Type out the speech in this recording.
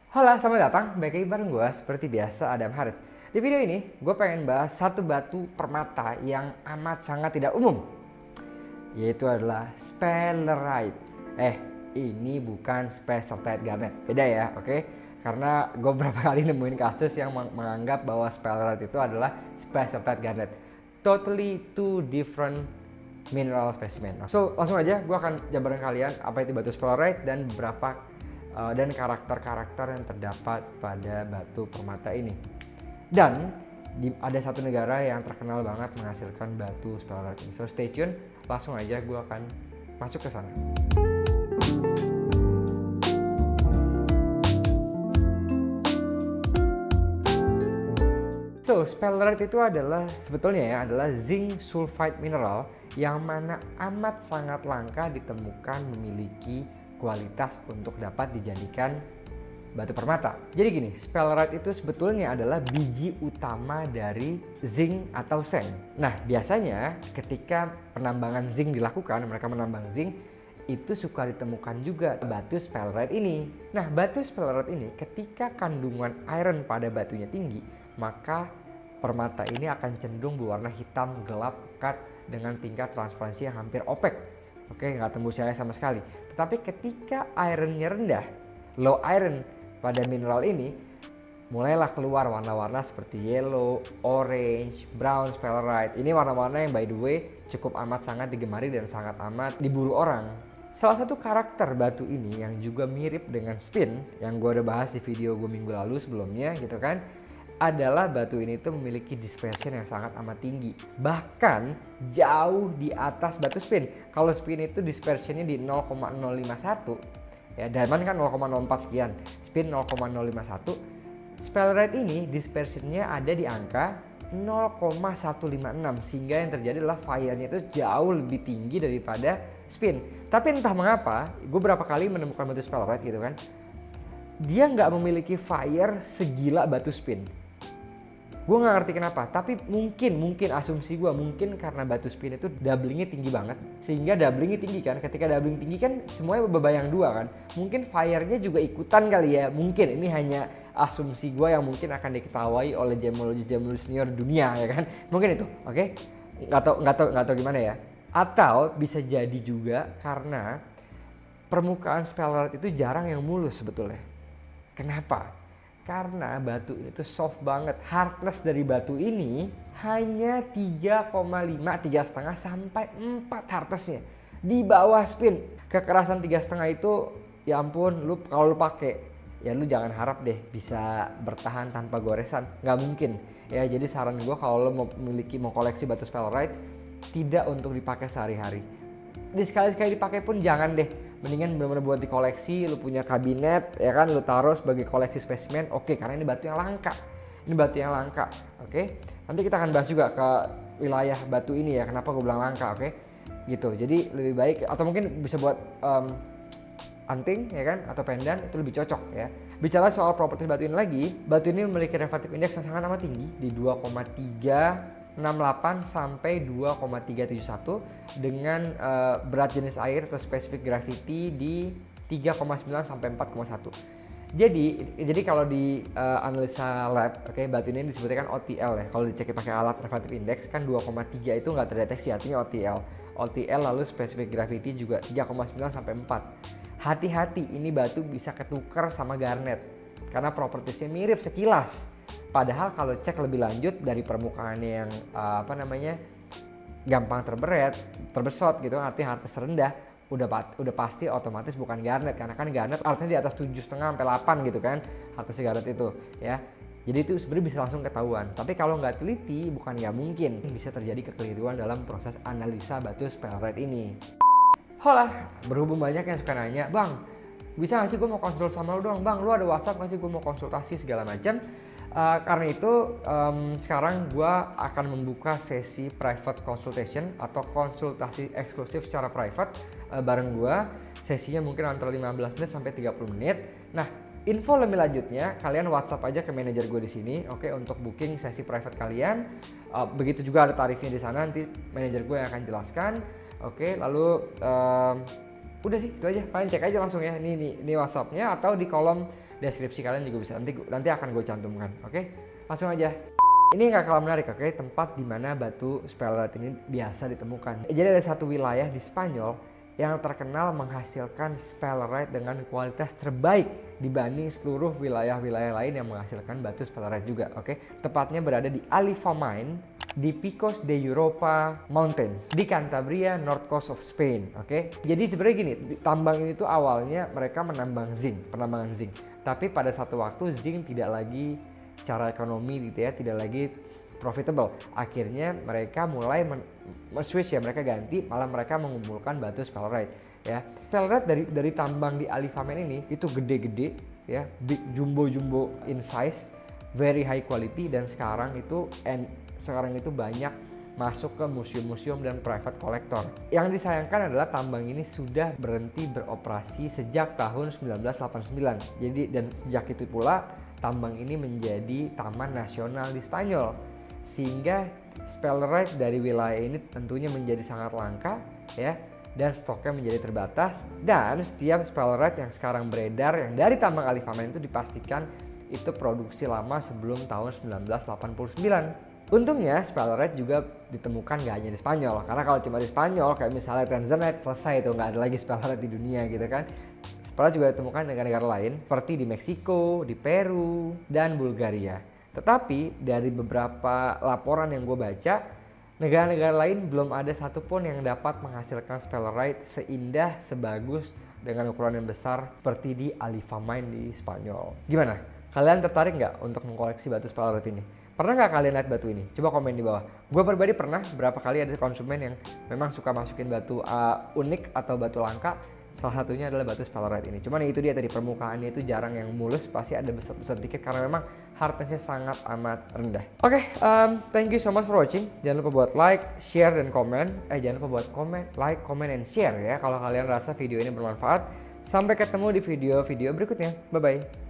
Halo, selamat datang. Balik lagi bareng gue seperti biasa, Adam Haris. Di video ini, gue pengen bahas satu batu permata yang amat sangat tidak umum, yaitu adalah sphalerite. Ini bukan sphalerite garnet, beda ya, oke? Karena gue beberapa kali nemuin kasus yang menganggap bahwa sphalerite itu adalah sphalerite garnet. Totally two different mineral specimen. So, langsung aja gue akan jabarin kalian apa itu batu sphalerite dan dan karakter-karakter yang terdapat pada batu permata ini. Dan ada satu negara yang terkenal banget menghasilkan batu sphalerite ini. So stay tune, langsung aja gue akan masuk ke sana. So, sphalerite itu sebetulnya adalah zinc sulfide mineral yang mana amat sangat langka ditemukan memiliki kualitas untuk dapat dijadikan batu permata. Jadi gini, sphalerite itu sebetulnya adalah biji utama dari zinc atau seng. Nah, biasanya ketika penambangan zinc dilakukan, mereka menambang zinc, itu suka ditemukan juga batu sphalerite ini. Nah, batu sphalerite ini ketika kandungan iron pada batunya tinggi, maka permata ini akan cenderung berwarna hitam gelap pekat dengan tingkat transparansi yang hampir opek. Oke, nggak tembus cahaya sama sekali. Tetapi ketika ironnya rendah, low iron pada mineral ini, mulailah keluar warna-warna seperti yellow, orange, brown sphalerite. Ini warna-warna yang by the way cukup amat sangat digemari dan sangat amat diburu orang. Salah satu karakter batu ini yang juga mirip dengan spin, yang gue udah bahas di video gue minggu lalu sebelumnya gitu kan, adalah batu ini tuh memiliki dispersion yang sangat amat tinggi, bahkan jauh di atas batu spin. Kalau spin itu dispersionnya di 0,051 ya, diamond kan 0,04 sekian, spin 0,051. Sphalerite ini dispersionnya ada di angka 0,156, sehingga yang terjadi adalah fire-nya itu jauh lebih tinggi daripada spin. Tapi entah mengapa, gue berapa kali menemukan batu sphalerite gitu kan, dia nggak memiliki fire segila batu spin. Gue nggak ngerti kenapa, tapi mungkin asumsi gue mungkin karena batu spin itu doublingnya tinggi banget, sehingga doublingnya tinggi kan. Ketika doubling tinggi kan semuanya bebayang dua kan, mungkin fire-nya juga ikutan kali ya. Mungkin ini hanya asumsi gue yang mungkin akan diketawai oleh gemologis senior dunia ya kan. Mungkin itu, oke? Nggak tahu gimana ya. Atau bisa jadi juga karena permukaan sphalerite itu jarang yang mulus sebetulnya. Kenapa? Karena batu ini tuh soft banget. Hardness dari batu ini hanya 3,5, 3,5 sampai 4 hardnessnya. Di bawah spin. Kekerasan 3,5 itu ya ampun, kalau lu pakai ya lu jangan harap deh bisa bertahan tanpa goresan. Nggak mungkin. Ya, jadi saran gue kalau lu mau koleksi batu sphalerite, tidak untuk dipakai sehari-hari. Sekali-sekali dipakai pun jangan deh. Mendingan benar-benar buat di koleksi, lu punya kabinet ya kan, lu taruh sebagai koleksi spesimen. Oke, karena ini batu yang langka. Oke. Nanti kita akan bahas juga ke wilayah batu ini ya, kenapa gue bilang langka, oke? Gitu. Jadi lebih baik, atau mungkin bisa buat anting ya kan, atau pendan, itu lebih cocok ya. Bicara soal properti batu ini lagi, batu ini memiliki refractive index yang sangat amat tinggi di 2,368 sampai 2,371 dengan berat jenis air atau specific gravity di 3,9 sampai 4,1. Jadi kalau di analisa lab, oke, batu ini disebutkan OTL ya. Kalau dicek pakai alat refractive index kan 2,3 itu nggak terdeteksi, artinya OTL. OTL lalu specific gravity juga 3,9 sampai 4. Hati-hati, ini batu bisa ketukar sama garnet karena propertiesnya mirip sekilas. Padahal kalau cek lebih lanjut dari permukaannya yang gampang terbesot gitu, artinya hardness rendah, udah pasti otomatis bukan garnet, karena kan garnet artinya di atas 7,5 sampai 8 gitu kan, hardness garnet itu ya. Jadi itu sebenarnya bisa langsung ketahuan. Tapi kalau nggak teliti, bukan nggak mungkin bisa terjadi kekeliruan dalam proses analisa batu sphalerite ini. Hola, berhubung banyak yang suka nanya, bang, bisa nggak sih gue mau konsul sama lu dong, bang, lu ada WhatsApp nggak sih gue mau konsultasi segala macam. Karena itu sekarang gue akan membuka sesi private consultation atau konsultasi eksklusif secara private bareng gue. Sesinya mungkin antara 15 menit sampai 30 menit. Nah, info lebih lanjutnya kalian WhatsApp aja ke manajer gue di sini, oke, untuk booking sesi private kalian. Begitu juga ada tarifnya di sana, nanti manajer gue yang akan jelaskan. Oke, lalu udah sih itu aja, kalian cek aja langsung ya, ini WhatsAppnya, atau di kolom deskripsi kalian juga bisa, nanti akan gue cantumkan. Oke, langsung aja. Ini nggak kalah menarik, oke? Tempat di mana batu sphalerite ini biasa ditemukan. Jadi ada satu wilayah di Spanyol yang terkenal menghasilkan sphalerite dengan kualitas terbaik dibanding seluruh wilayah-wilayah lain yang menghasilkan batu sphalerite juga, oke? Tepatnya berada di Alifa Mine di Picos de Europa Mountains di Cantabria, North Coast of Spain, oke? Jadi sebenarnya gini, tambang ini tuh awalnya mereka menambang zinc, penambangan zinc. Tapi pada satu waktu zinc tidak lagi secara ekonomi gitu ya, tidak lagi profitable. Akhirnya mereka mulai switch ya, mereka ganti, malah mereka mengumpulkan batu sphalerite ya. Sphalerite dari tambang di Alifa Mine ini itu gede-gede ya, big jumbo in size, very high quality, dan sekarang itu banyak masuk ke museum-museum dan private collector. Yang disayangkan adalah tambang ini sudah berhenti beroperasi sejak tahun 1989. Jadi dan sejak itu pula tambang ini menjadi taman nasional di Spanyol, sehingga sphalerite dari wilayah ini tentunya menjadi sangat langka ya, dan stoknya menjadi terbatas. Dan setiap sphalerite yang sekarang beredar yang dari tambang Alifa Mine itu dipastikan itu produksi lama sebelum tahun 1989. Untungnya sphalerite juga ditemukan gak hanya di Spanyol, karena kalau cuma di Spanyol kayak misalnya Tanzanite selesai itu, nggak ada lagi sphalerite di dunia gitu kan. Sphalerite juga ditemukan di negara-negara lain seperti di Meksiko, di Peru, dan Bulgaria. Tetapi dari beberapa laporan yang gue baca, negara-negara lain belum ada satupun yang dapat menghasilkan sphalerite seindah, sebagus, dengan ukuran yang besar seperti di Alifa Mine di Spanyol. Gimana? Kalian tertarik nggak untuk mengkoleksi batu sphalerite ini? Pernah nggak kalian lihat batu ini? Coba komen di bawah. Gue pribadi pernah, berapa kali ada konsumen yang memang suka masukin batu unik atau batu langka. Salah satunya adalah batu sphalerite ini. Cuman itu dia tadi, permukaannya itu jarang yang mulus, pasti ada besar-besar dikit karena memang hardness-nya sangat amat rendah. Oke, thank you so much for watching. Jangan lupa buat like, share, dan komen. Jangan lupa buat like, comment, and share ya kalau kalian rasa video ini bermanfaat. Sampai ketemu di video-video berikutnya. Bye-bye.